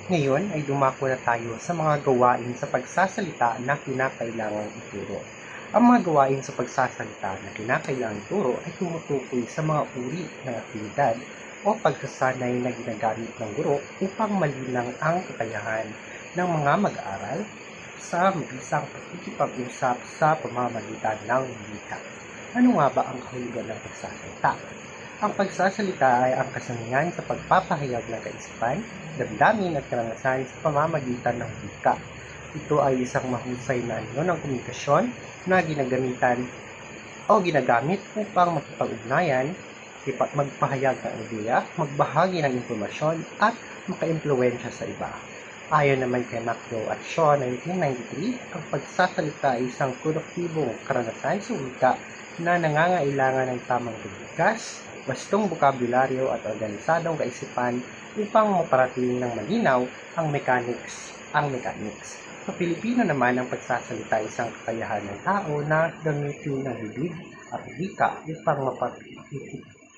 Ngayon ay dumako na tayo sa mga gawain sa pagsasalita na kinakailangang ituro. Ang mga gawain sa pagsasalita na kinakailangang ituro ay tumutukoy sa mga uri ng aktibidad o pagsasanay na ginagamit ng guro upang malinang ang kakayahan ng mga mag-aaral sa mabisang pakikipag-usap sa pamamagitan ng wika. Ano nga ba ang kahulugan ng pagsasalita? Ang pagsasalita ay ang kasangayan sa pagpapahayag ng kaisipan, damdamin at karanasan sa pamamagitan ng wika. Ito ay isang mahusay na anyo ng komunikasyon na ginagamit upang makipag-ugnayan, magpahayag ng ideya, magbahagi ng impormasyon at makaimpluwensya sa iba. Ayon naman kay Macro at Shaw 1993, ang pagsasalita ay isang produktibong karanasan sa wika na nangangailangan ng tamang pagbigkas, wastong bokabularyo at organisadong kaisipan upang maparating ng malinaw ang mechanics. Sa Pilipino naman, ang pagsasalita ay isang kakayahan ng tao na gamitin ng bibig at wika upang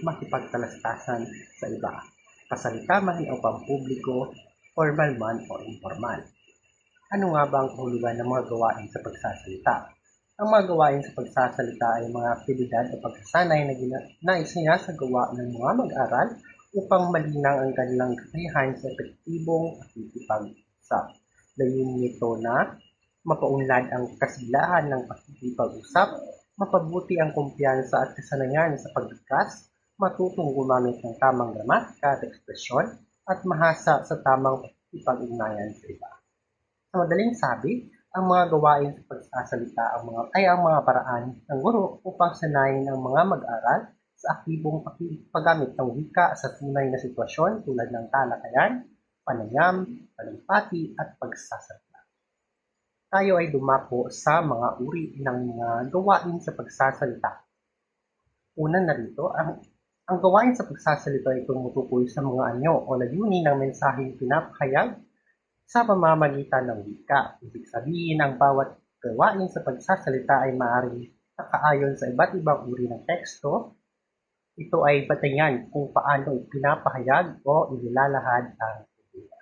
makipagtalastasan sa iba. Pasalita man o pampubliko, formal man o informal. Ano nga ba ang kahulugan ng mga gawain sa pagsasalita? Ang mga gawain sa pagsasalita ay mga aktibidad o pagsasanay na isinasagawa ng mga mag-aral upang malinang ang kanilang kakayahan sa epektibong pakikipag-usap. Layunin nito na mapaunlad ang kasiglahan ng pakikipag-usap, mapabuti ang kumpiyansa at kasanayan sa pagbigkas, matutong gumamit ng tamang gramatika at ekspresyon, at mahasa sa tamang pakikipag-ugnayan sa iba. Sa madaling sabi, ang mga gawain sa pagsasalita ay ang mga paraan ng guro upang sanayin ang mga mag-aral sa aktibong paggamit ng wika sa tunay na sitwasyon tulad ng talakayan, panayam, talumpati at pagsasalita. Tayo ay dumako sa mga uri ng mga gawain sa pagsasalita. Una narito, ang gawain sa pagsasalita ay tumutukoy sa mga anyo o layunin ng mensaheng pinapahayag sa pamamagitan ng wika. Ibig sabihin, ang bawat gawain sa pagsasalita ay maaaring nakaayon sa iba't ibang uri ng teksto. Ito ay batayan kung paano ipinapahayag o inilalahad ang ideya.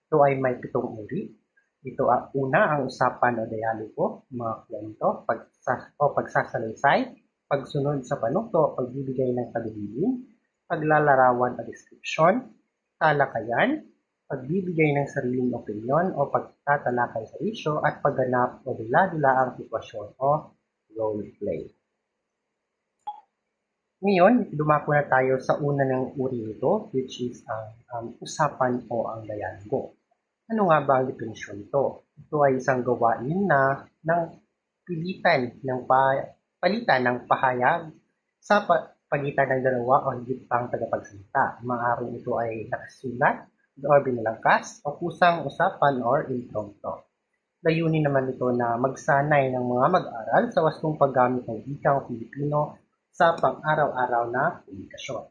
Ito ay may 7 uri. Ito una, ang usapan o dialogo, mga kwento, pagsasalaysay, pagsunod sa panuto, pagbibigay ng talubilin, paglalarawan o deskripsyon, talakayan, pagbibigay ng sariling opinyon o pagtatalakay sa isyu, at pagganap o dula-dulaang sitwasyon o role play. Ngayon, dumako na tayo sa una ng uri nito, which is ang usapan o ang dialogo. Ano nga ba ang definisyon nito? Ito ay isang gawain na palitan ng pahayag sa pagitan ng dalawa o higit pang tagapagsalita. Maaaring ito ay nakasulat or binalangkas o kusang usapan or impromptu. Layunin naman ito na magsanay ng mga mag-aral sa wastong paggamit ng wikang Pilipino sa pang-araw-araw na komunikasyon.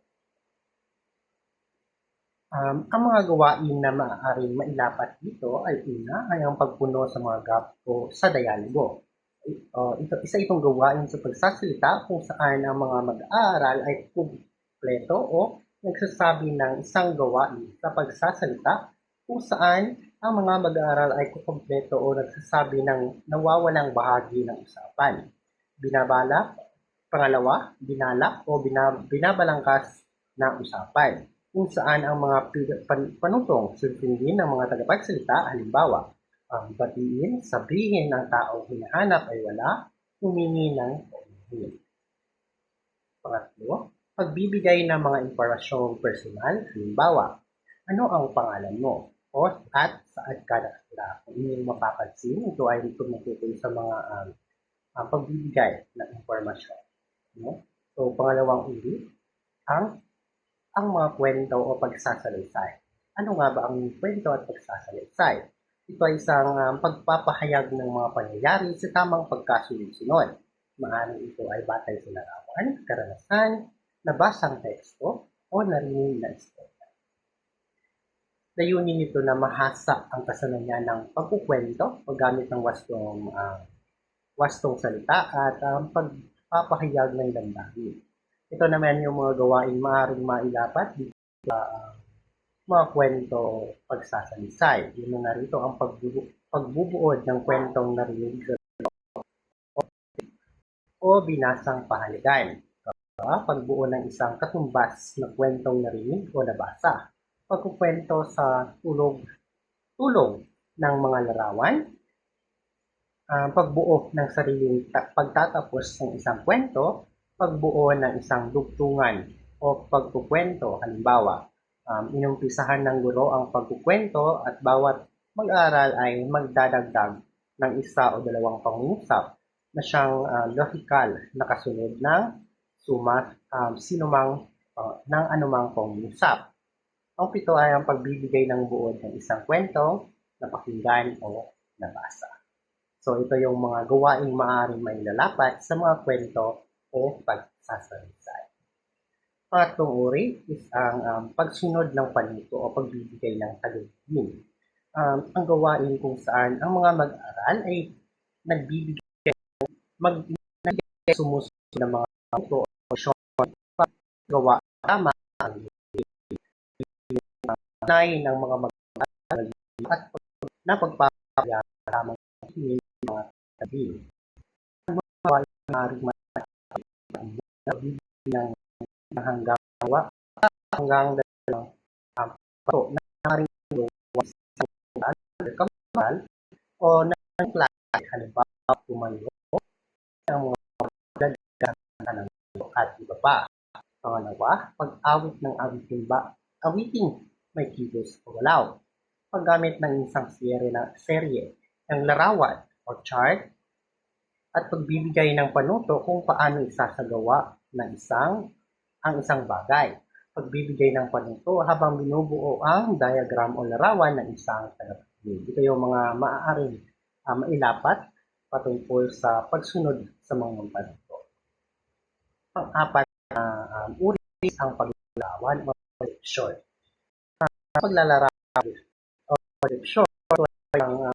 Ang mga gawain na maaaring mailapat dito ay una ay ang pagpuno sa mga gap o sa dialogo. Isa itong gawain sa pagsasalita kung saan ang mga mag-aaral ay kumpleto o nagsasabi ng isang gawain sa pagsasalita kung saan ang mga mag-aaral ay kumpleto o nagsasabi ng nawawalang bahagi ng usapan. Binalak o binabalangkas na usapan kung saan ang mga panutong susundin ng mga tagapagsalita, halimbawa, batiin, sabihin ng taong hinahanap ay wala, humingi ng paumanhin. Pangatlo, pagbibigay ng mga impormasyong personal, halimbawa, ano ang pangalan mo? At saan ka nakatira? Kung inyong mapapansin, ito ay tumutukoy sa mga pagbibigay ng impormasyon. No? So, pangalawang uri, ang mga kwento o pagsasalaysay. Ano nga ba ang kwento at pagsasalaysay? Ito ay isang pagpapahayag ng mga pangyayari sa tamang pagkasunod-sunod. Maaaring ito ay batay sa larawan, karanasan, nabasang teksto, o narinig na istorya. Layunin nito na mahasa ang kasanayan ng pagkukwento, paggamit ng wastong salita at pagpapahayag ng damdamin. Ito naman yung mga gawain maaaring mailapat dito sa mga kwento o pagsasalisay. Yun na narito ang pagbubuod ng kwentong narinig o binasang pahaligan. Pagbuo ng isang katumbas na kwentong narinig o nabasa. Pagkukwento sa tulong ng mga larawan. Pagbuo ng sariling pagtatapos ng isang kwento. Pagbuo ng isang dugtungan o pagkukwento. Halimbawa, inumpisahan ng guro ang pagkukwento at bawat mag-aaral ay magdadagdag ng isa o dalawang pangungusap na siyang lohikal na kasunod ng ng anumang pangungusap. Ang pito ay ang pagbibigay ng buod ng isang kwento, napakinggan o nabasa. So ito yung mga gawaing maaaring mailalapat sa mga kwento o pagsasalisay. Pangatlong uri is ang pagsunod ng panuto o pagbibigay ng taludin. Ang gawain kung saan ang mga mag-aral ay sumusunod ng mga panuto o gawa tama ang ng mga mag-aral at na pagpapayaan tamang mga tabi. Ang mga gawain maaaring ng hanggang dalawang pato na naring kamal o ng klase. Halimbawa, tumayo ang mga ng at iba pa. Pangalawa, pag-awit ng awiting may kilos o galaw. Paggamit ng isang serye ng larawan o chart at pagbibigay ng panuto kung paano isasagawa ng ang isang bagay. Pagbibigay ng panuto habang binubuo ang diagram o larawan ng isang tagapagdinig. Ito yung mga maaaring mailapat patungkol sa pagsunod sa mga panuto. Pang-apat na uri ang paglarawan o prediction. Paglalarawan o prediction ay ang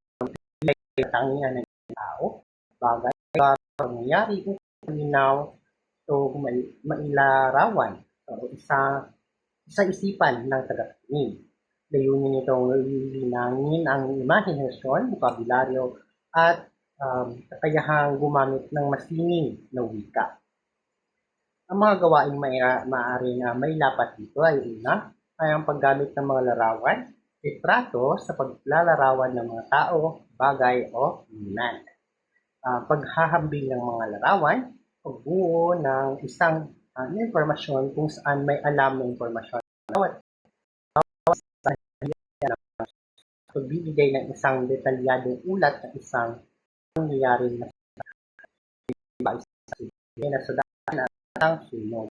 tangian ng tao, bagay, pangyayari o malinaw o mailarawan o isa-isipan ng tagapakinig. Layunin nitong lilinangin ang imahinasyon, bokabularyo at kakayahang gumamit ng masining na wika. Ang mga gawaing maaaring mailapat dito ay una ay ang paggamit ng mga larawan, litrato sa paglalarawan ng mga tao, bagay o linan. Paghahambing ng mga larawan, pagbuo ng isang informasyon kung saan may alam ng informasyon. Pagbibigay ng isang detalyadong ulat ng isang nangyayari na sa daan at ang sunod.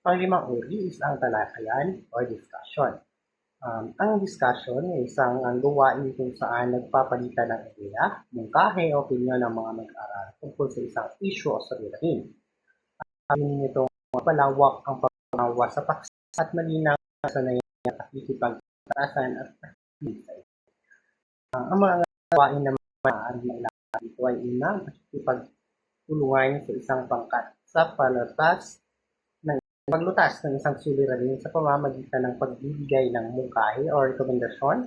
Panglimang uri is ang talakayan o discussion. Ang discussion ay isang gawain kung saan nagpapalitan ng ideya, mungkahi o opinyon ng mga mag-aaral tungkol sa isang issue o suliranin. Amin nitong mapalawak ang pagpanawa sa paksa at malinaw sa nayang pakikipagtaasan at pakikipag. Ang mga gawain na maaaring mailapat dito ay unang pakikipagtulungan sa isang pangkat sa paglutas ng isang suliranin sa pamamagitan ng pagbibigay ng mungkahi o rekomendasyon,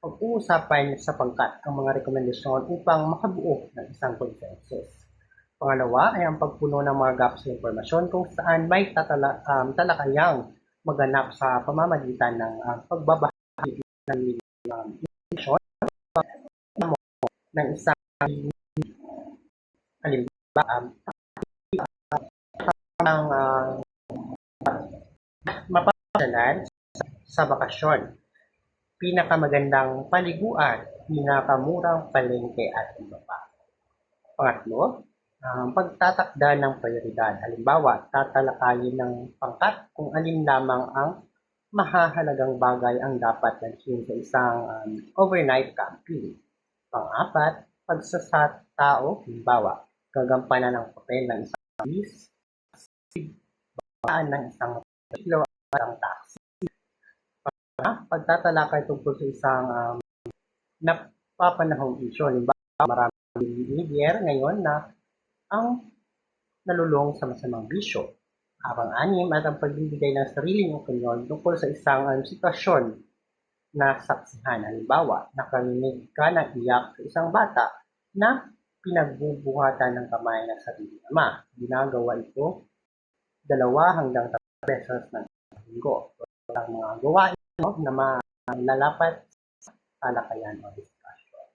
pag-uusapan sa pangkat ang mga rekomendasyon upang makabuo ng isang consensus. Pangalawa ay ang pagpuno ng mga gaps sa informasyon kung saan may talakayang maganap sa pamamagitan ng pagbabahagi ng informasyon ng isang halimbawa ang mapapadalan sa bakasyon, pinakamagandang paliguan, pinakamurang palengke at iba pa. Pangatlo, pagtatakda ng prioridad. Halimbawa, tatalakayin ng pangkat kung alin lamang ang mahahalagang bagay ang dapat dalhin sa isang overnight camping. Pang-apat, pagsasatao. Halimbawa, gagampanan ng papel ng isang bis, ng isang kilo at ang taxi. Pagtatalakay tungkol sa isang napapanahong isyo. Halimbawa, maraming leader ngayon na ang nalulong sa masamang bisyo. Pang-anim at ang pagbibigay ng sariling opinyon tungkol sa isang sitwasyon na saksihan. Halimbawa, nakarinig ka ng iyak sa isang bata na pinagbubuhatan ng kamay ng sariling ama. Ginagawa ito 2 hanggang 3 beses ng linggo. Ang mga gawain na malalapat sa talakayan o discussion.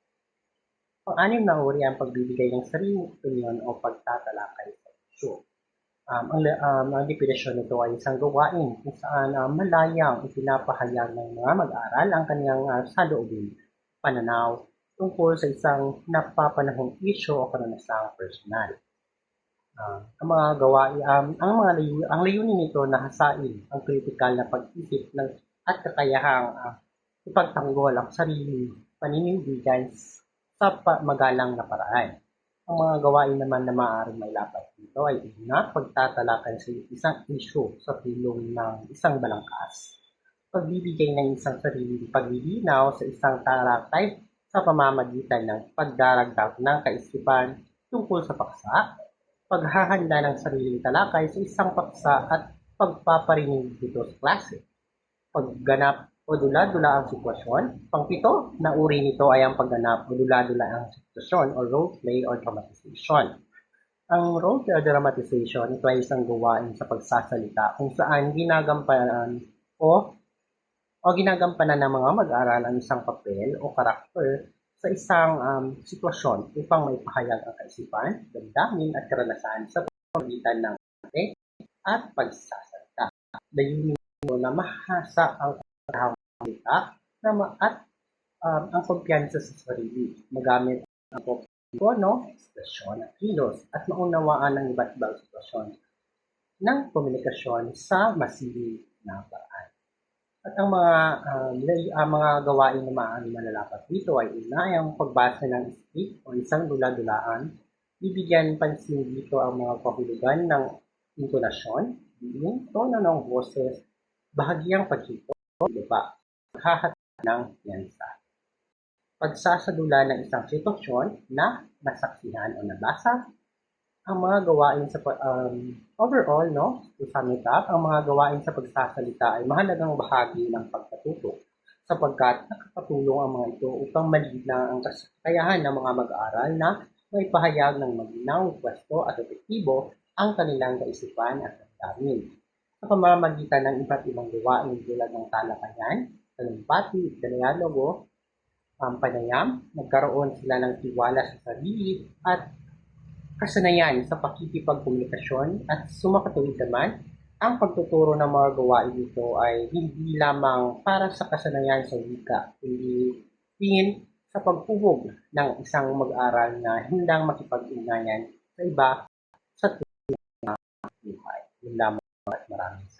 Pang-anim na uri ang pagbibigay ng sariling opinyon o pagtatalakay sa isyu. Ang definisyon nito ay isang gawain kung saan malayang ipinapahayag ng mga mag-aaral ang kanyang saloobin, pananaw tungkol sa isang napapanahong isyu o karanasang personal. Ang mga gawain, ang layunin nito na hasain ang kritikal na pag-isip at kakayahang ipagtanggol ang sariling paninindigan sa magalang na paraan. Ang mga gawain naman na maaaring mailapat dito ay una, pagtatalakay sa isang isyu sa tulong ng isang balangkas, pagbibigay ng isang sariling paglilinaw sa isang talakay sa pamamagitan ng pagdaragdag ng kaisipan tungkol sa paksa, paghahanda ng sariling talakay sa isang paksa at pagpaparinig dito sa klase, pagganap o dula-dula ang sitwasyon. Pang-pito na uri nito ay ang pagganap o dula-dula ang sitwasyon o roleplay or dramatization. Ang roleplay or dramatization, ito ay isang gawain sa pagsasalita kung saan ginagampanan ng mga mag-aaral ang isang papel o karakter sa isang sitwasyon upang maipahayag ang kaisipan, damdamin at karanasan sa pamamagitan ng arte at pagsasalita. Layunin mo na mahasa ang salita at ang kumpiyansa sa sarili, magamit ang tono, ekspresyon at kilos at maunawaan ang iba't ibang sitwasyon ng komunikasyon sa masiling na paraan. At ang mga gawain na maaaring malalapat dito ay una ang pagbasa ng script o isang dula-dulaan. Bibigyan pansin dito ang mga kahulugan ng intonasyon, diin, tono ng boses, bahagyang paghito, iba, paghahatid ng piyansa. Pagsasadula ng isang sitwasyon na nasaksihan o nabasa. Ang mga gawain sa overall, to sum it up, ang mga gawain sa pagsasalita ay mahalagang bahagi ng pagkatuto sapagkat nakakatulong ang mga ito upang malinaw ang kakayahan ng mga mag-aaral na maipahayag ng malinaw, pwesto at epektibo ang kanilang kaisipan at damdamin. Sa pamamagitan ng iba't ibang gawain tulad ng talakayan, talumpati, dialogo, panayam, nagkaroon sila ng tiwala sa sarili at kasanayan sa pakikipagkomunikasyon at sumakatuwid naman, ang pagtuturo ng mga gawain nito ay hindi lamang para sa kasanayan sa wika, kundi tingin sa pagpubog ng isang mag-aral na handang makipag-ugnayan sa iba sa tunay na buhay. Yun lamang at maraming